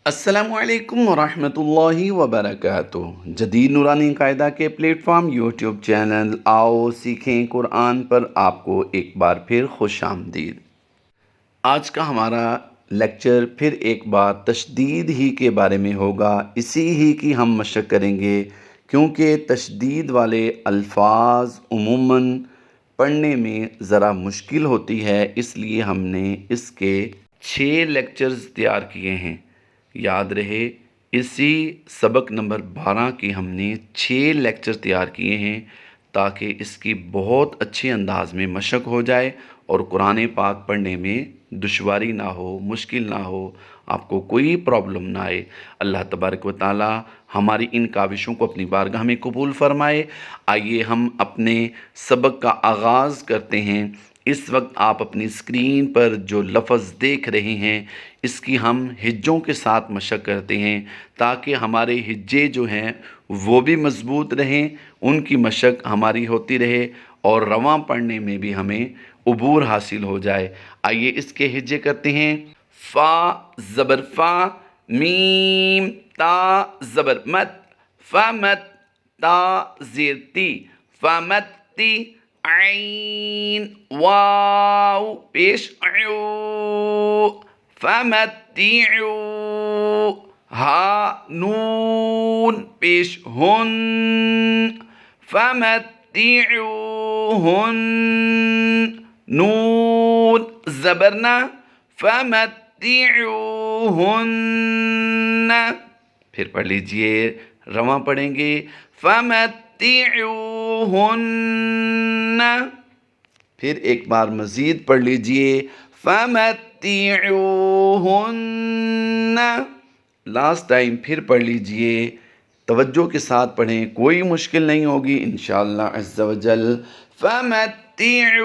अस्सलामु अलैकुम वरहमतुल्लाहि वबरकातुह। जदीद नूरानी कायदा के प्लेटफॉर्म यूट्यूब चैनल आओ सीखें कुरान पर आपको एक बार फिर खुश आमदीद। आज का हमारा लेक्चर फिर एक बार तशदीद ही के बारे में होगा। इसी ही की हम मशक करेंगे, क्योंकि तशदीद वाले अल्फाज उमूमन पढ़ने में ज़रा मुश्किल होती है, इसलिए हमने इसके 6 लेक्चर्स तैयार किए हैं। याद रहे, इसी सबक नंबर 12 की हमने 6 लेक्चर तैयार किए हैं ताकि इसकी बहुत अच्छे अंदाज में मशक हो जाए और कुरान पाक पढ़ने में दुश्वारी ना हो, मुश्किल ना हो, आपको कोई प्रॉब्लम ना आए। अल्लाह तबारक व तआला हमारी इन काविशों को अपनी बारगाह में कबूल फरमाए। आइए हम अपने सबक का आगाज़ करते हैं। इस वक्त आप अपनी स्क्रीन पर जो लफ्ज़ देख रहे हैं, इसकी हम हिज्जों के साथ मशक करते हैं ताकि हमारे हिज्जे जो हैं वो भी मज़बूत रहें, उनकी मशक हमारी होती रहे और रवां पढ़ने में भी हमें उबूर हासिल हो जाए। आइए इसके हिज्जे करते हैं। फ़ा ज़बर फ़ा, मीम ता ज़बर मत, फ़मत, ता ज़ेर ती, फ़मत्ती, ऐन वाव पेश अयू, फ़मत्तिऊ, हा नून पेश हुन, फ़मत्तिऊहुन, नून ज़बरना, फ़मत्तिऊहुन। फिर पढ़ लीजिए, रवां पढ़ेंगे, फ़मत्तिऊहुन। फिर एक बार मज़ीद पढ़ लीजिए, फ़मत्तिऊहुन। लास्ट टाइम फिर पढ़ लीजिए, तवज्जो के साथ पढ़ें, कोई मुश्किल नहीं होगी इंशाअल्लाह अज़्ज़ा व जल। फ़मत्तिऊहुन।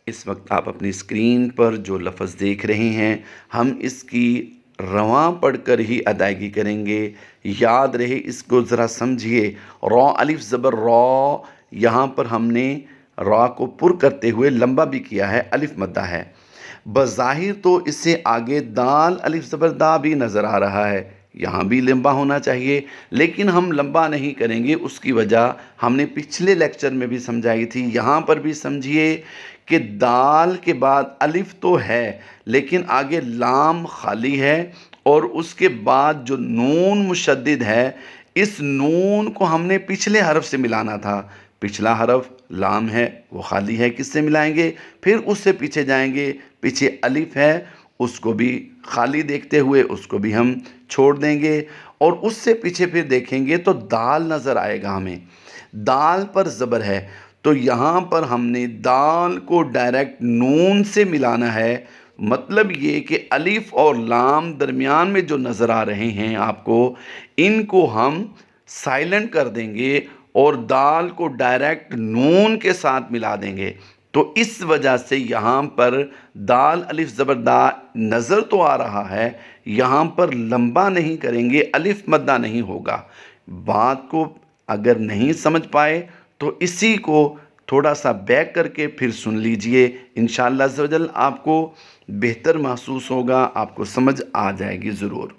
इस वक्त आप अपनी स्क्रीन पर जो लफ्ज़ देख रहे हैं, हम इसकी रवां पढ़कर ही अदायगी करेंगे। याद रहे, इसको ज़रा समझिए। रॉ अलिफ ज़बर रॉ, यहाँ पर हमने रॉ को पुर करते हुए लंबा भी किया है, अलिफ मद्दा है। बज़ाहिर तो इससे आगे दाल अलिफ ज़बर दा भी नज़र आ रहा है, यहाँ भी लंबा होना चाहिए, लेकिन हम लंबा नहीं करेंगे। उसकी वजह हमने पिछले लेक्चर में भी समझाई थी। यहाँ पर भी समझिए कि दाल के बाद अलिफ तो है, लेकिन आगे लाम खाली है और उसके बाद जो नून मुशद्दिद है, इस नून को हमने पिछले हरफ से मिलाना था। पिछला हरफ लाम है, वो खाली है, किससे मिलाएंगे? फिर उससे पीछे जाएंगे, पीछे अलिफ है, उसको भी खाली देखते हुए उसको भी हम छोड़ देंगे और उससे पीछे फिर देखेंगे तो दाल नज़र आएगा हमें। दाल पर ज़बर है, तो यहाँ पर हमने दाल को डायरेक्ट नून से मिलाना है। मतलब ये कि अलिफ और लाम दरमियान में जो नज़र आ रहे हैं आपको, इनको हम साइलेंट कर देंगे और दाल को डायरेक्ट नून के साथ मिला देंगे। तो इस वजह से यहाँ पर दाल अलिफ ज़बर दा नज़र तो आ रहा है, यहाँ पर लंबा नहीं करेंगे, अलिफ मद्दा नहीं होगा। बात को अगर नहीं समझ पाए तो इसी को थोड़ा सा बैक करके फिर सुन लीजिए। इंशाअल्लाह अज़्ज़ा वजल आपको बेहतर महसूस होगा, आपको समझ आ जाएगी ज़रूर।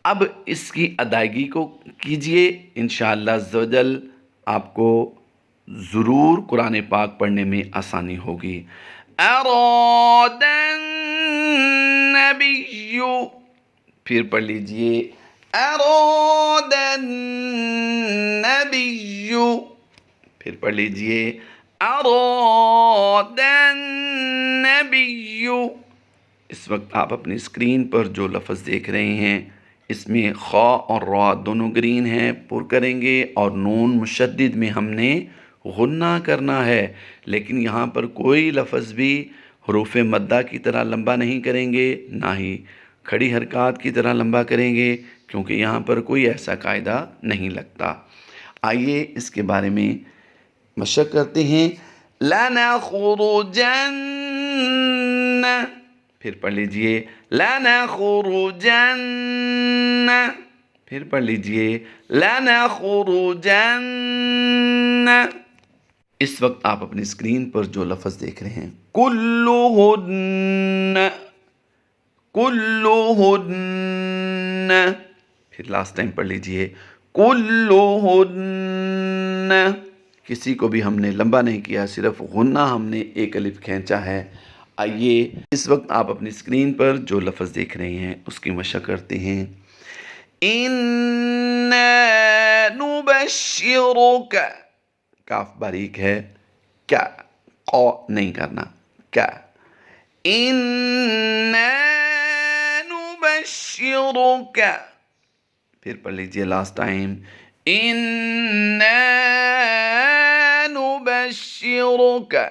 अब इसकी अदायगी को कीजिए, इंशाअल्लाह अज़्ज़ा वजल आपको ज़रूर कुरान पाक पढ़ने में आसानी होगी। अरादन नबिय्यु, फिर पढ़ लीजिए, अरादन नबिय्यु, फिर पढ़ लीजिए, अरादन नबिय्यु। इस वक्त आप अपनी स्क्रीन पर जो लफ्ज़ देख रहे हैं, इसमें खा और रा दोनों ग्रीन हैं, पुर करेंगे और नून मुशद्दिद में हमने गुन्ना करना है। लेकिन यहाँ पर कोई लफ्ज़ भी हरूफ मद्दा की तरह लंबा नहीं करेंगे, ना ही खड़ी हरकत की तरह लंबा करेंगे, क्योंकि यहाँ पर कोई ऐसा कायदा नहीं लगता। आइए इसके बारे में मशक करते हैं। लनख़ुरुजन्न, फिर पढ़ लीजिए, लनख़ुरुजन्न, फिर पढ़ लीजिए, लनख़ुरुजन्न। इस वक्त आप अपनी स्क्रीन पर जो लफ्ज़ देख रहे हैं, कुल्लुहुन्न, कुल्लुहुन्न, फिर लास्ट टाइम पढ़ लीजिए, कुल्लुहुन्न। किसी को भी हमने लंबा नहीं किया, सिर्फ गुन्ना हमने एक अलिफ खींचा है। आइए इस वक्त आप अपनी स्क्रीन पर जो लफ्ज़ देख रहे हैं उसकी मशक करते हैं। इन्ना नुबश्शिरुका, काफ बारीक है, क्या कौ नहीं करना, क्या। इन्ना नुबश्शिरुका, फिर पढ़ लीजिए लास्ट टाइम, इन्ना नुबश्शिरुका।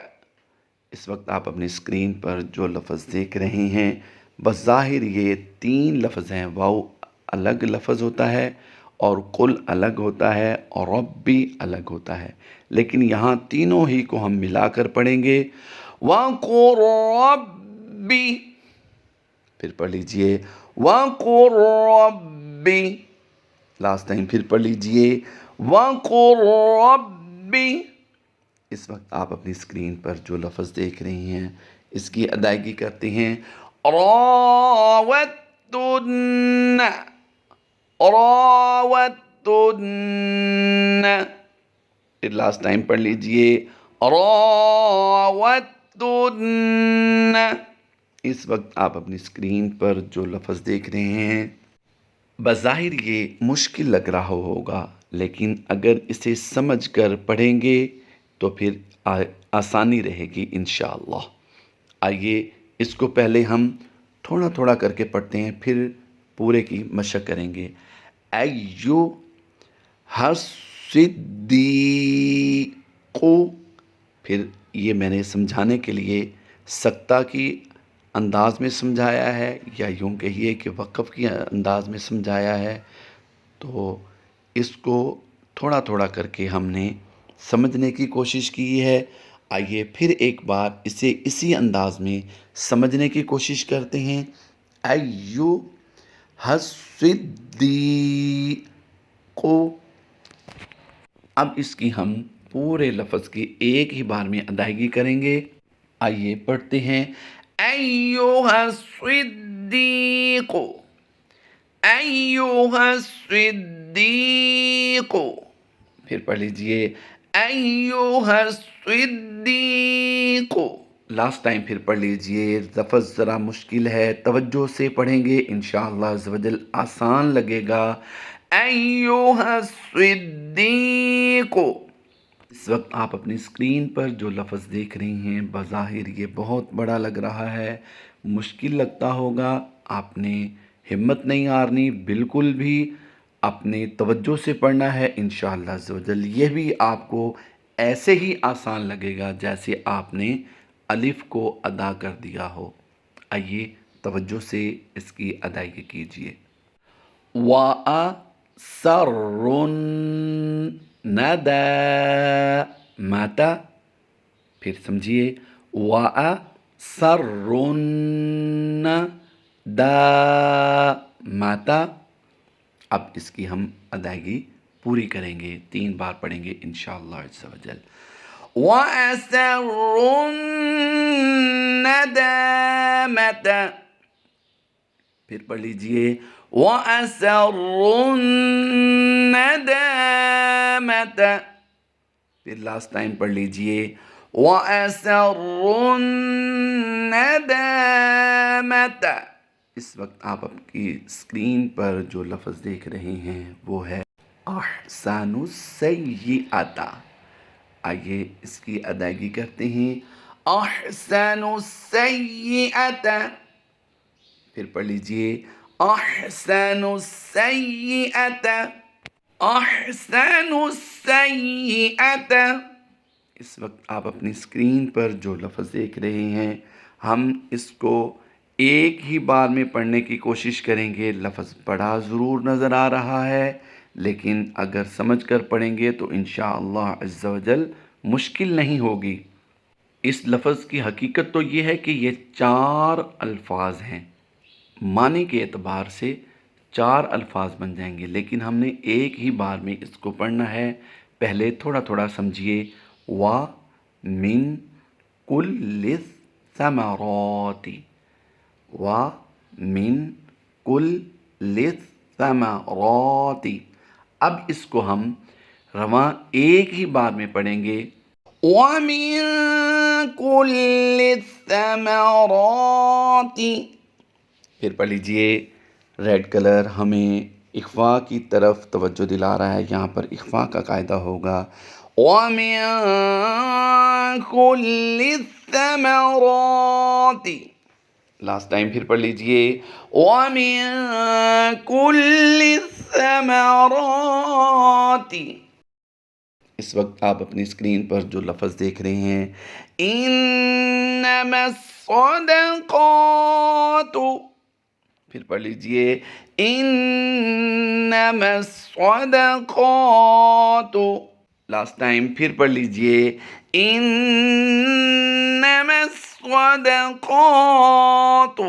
इस वक्त आप अपनी स्क्रीन पर जो लफ्ज़ देख रहे हैं बज़ाहिर ये 3 लफ्ज़ हैं। वाव अलग लफ्ज़ होता है और कुल अलग होता है और रब भी अलग होता है, लेकिन यहाँ तीनों ही को हम मिलाकर पढ़ेंगे। वक़ुर रब्बी, फिर पढ़ लीजिए वक़ुर रब्बी, लास्ट टाइम फिर पढ़ लीजिए वक़ुर रब्बी। इस वक्त आप अपनी स्क्रीन पर जो लफ्ज़ देख रही हैं इसकी अदायगी करते हैं। रावत्तुन्ना, रावत्तुन्ना, फिर लास्ट टाइम पढ़ लीजिए रावत्तुन्ना। इस वक्त आप अपनी स्क्रीन पर जो लफ्ज़ देख रहे हैं बज़ाहिर ये मुश्किल लग रहा होगा, लेकिन अगर इसे समझ कर पढ़ेंगे तो फिर आसानी रहेगी इंशाअल्लाह। आइए इसको पहले हम थोड़ा थोड़ा करके पढ़ते हैं, फिर पूरे की मशक करेंगे। अय्यु हस्सिद्दीक़ु, फिर ये मैंने समझाने के लिए सख्ता की अंदाज़ में समझाया है या यूँ कहिए कि वक़फ़ की अंदाज़ में समझाया है, तो इसको थोड़ा थोड़ा करके हमने समझने की कोशिश की है। आइए फिर एक बार इसे इसी अंदाज़ में समझने की कोशिश करते हैं। अय्यु हस्सिद्दीक़ु। अब इसकी हम पूरे लफ्ज़ की एक ही बार में अदायगी करेंगे। आइए पढ़ते हैं। अय्युहस्सिद्दीक़ु, अय्युहस्सिद्दीक़ु, फिर पढ़ लीजिए अय्युहस्सिद्दीक़ु। लास्ट टाइम फिर पढ़ लीजिए। लफ्ज़ ज़रा मुश्किल है, तवज्जो से पढ़ेंगे इंशाअल्लाह अज़्ज़ व जल आसान लगेगा। अय्युहस्सिद्दीक़ु। इस वक्त आप अपनी स्क्रीन पर जो लफ्ज़ देख रही हैं बज़ाहिर ये बहुत बड़ा लग रहा है, मुश्किल लगता होगा। आपने हिम्मत नहीं हारनी, बिल्कुल भी अपने तवज्जो से पढ़ना है। इंशाअल्लाह अज़्ज़ व जल ये भी आपको ऐसे ही आसान लगेगा जैसे आपने अलिफ को अदा कर दिया हो। आइए तवज्जो से इसकी अदायगी कीजिए। वाआ सर्रुन नदा माता, फिर समझिए वाआ सर्रुन दा माता। अब इसकी हम अदायगी पूरी करेंगे, 3 बार पढ़ेंगे इंशाअल्लाह अज़्ज़ व जल। वअसर्रुन नदामता, फिर पढ़ लीजिए वअसर्रुन नदामता, फिर लास्ट टाइम पढ़ लीजिए वअसर्रुन नदामता। इस वक्त आप आपकी स्क्रीन पर जो लफ्ज़ देख रहे हैं वो है अहसानुस सय्यिअता। आइए इसकी अदायगी करते हैं। अहसानुस सय्यिअता, फिर पढ़ लीजिए अहसानुस सय्यिअता, अहसानुस सय्यिअता। इस वक्त आप अपनी स्क्रीन पर जो लफ्ज़ देख रहे हैं हम इसको एक ही बार में पढ़ने की कोशिश करेंगे। लफ्ज़ बड़ा ज़रूर नज़र आ रहा है, लेकिन अगर समझ कर पढ़ेंगे तो इंशाअल्लाह अज़्ज़ व जल मुश्किल नहीं होगी। इस लफ्ज़ की हकीकत तो ये है कि ये 4 अल्फाज हैं, मानी के एतबार से 4 अल्फाज बन जाएंगे, लेकिन हमने एक ही बार में इसको पढ़ना है। पहले थोड़ा थोड़ा समझिए। वा मिन कुल्लिस समराती, वा من कुल्लि थमराति। अब इसको हम रवां एक ही बार में पढ़ेंगे। وَمِن كُلِّ الثَّمَرَاتِ، پھر پڑھ لیجئے۔ ریڈ کلر ہمیں اخفا کی طرف توجہ دلا رہا ہے، یہاں پر اخفا کا قاعدہ ہوگا۔ وَمِن كُلِّ الثَّمَرَاتِ، لاسٹ ٹائم پھر پڑھ لیجئے۔ وَمِن كُلِّ الثَّمَرَاتِ۔ اس وقت آپ اپنی اسکرین پر جو لفظ دیکھ رہے ہیں، انما الصدقات، پھر پڑھ لیجئے انما الصدقات، لاسٹ ٹائم پھر پڑھ لیجئے انما الصدقات۔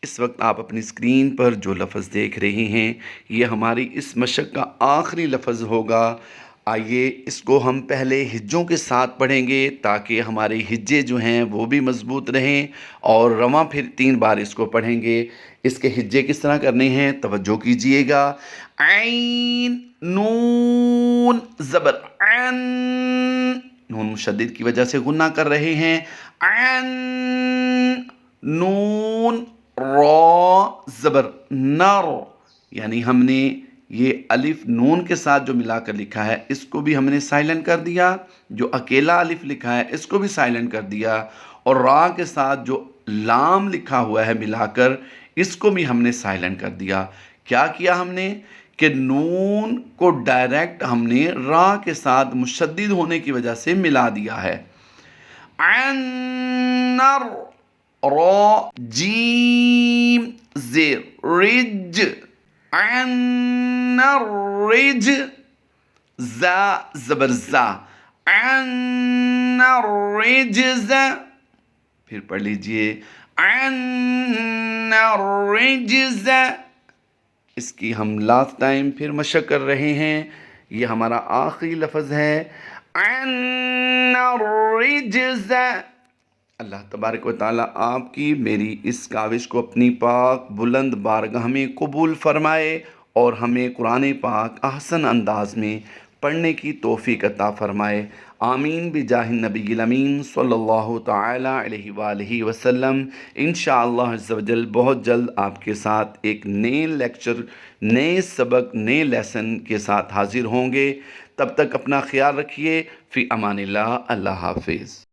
اس وقت آپ اپنی اسکرین پر جو لفظ دیکھ رہے ہیں، یہ ہماری اس مشق کا آخری لفظ ہوگا۔ آئیے اس کو ہم پہلے ہجوں کے ساتھ پڑھیں گے تاکہ ہمارے ہجے جو ہیں وہ بھی مضبوط رہیں، اور رواں پھر 3 بار اس کو پڑھیں گے۔ اس کے ہجے کس طرح کرنے ہیں توجہ کیجئے گا۔ عین نون زبر عن، نون مشدد کی وجہ سے غنہ کر رہے ہیں۔ عن نون را زبر نر، یعنی ہم نے یہ الف نون کے ساتھ جو ملا کر لکھا ہے اس کو بھی ہم نے سائلنٹ کر دیا، جو اکیلا الف لکھا ہے اس کو بھی سائلنٹ کر دیا، اور را کے ساتھ جو لام لکھا ہوا ہے ملا کر اس کو بھی ہم نے سائلنٹ کر دیا۔ کیا کیا ہم نے کہ نون کو ڈائریکٹ ہم نے را کے ساتھ مشدد ہونے کی وجہ سے ملا دیا ہے۔ عنر را جیم زیر رج، عن الرج زا زبر زا، عن الرجز، پھر پڑھ لیجئے عن الرجز۔ اس کی ہم لاسٹ ٹائم پھر مشق کر رہے ہیں، یہ ہمارا آخری لفظ ہے عن الرجز۔ اللہ تبارک و تعالیٰ آپ کی میری اس کاوش کو اپنی پاک بلند بارگاہ میں قبول فرمائے، اور ہمیں قرآن پاک احسن انداز میں پڑھنے کی توفیق عطا فرمائے۔ آمین بجاہ النبی الامین صلی اللہ تعالیٰ علیہ وآلہ وسلم۔ انشاءاللہ عز و جل بہت جلد آپ کے ساتھ ایک نئے لیکچر، نئے سبق، نئے لیسن کے ساتھ حاضر ہوں گے۔ تب تک اپنا خیال رکھیے۔ فی امان اللہ، اللہ حافظ۔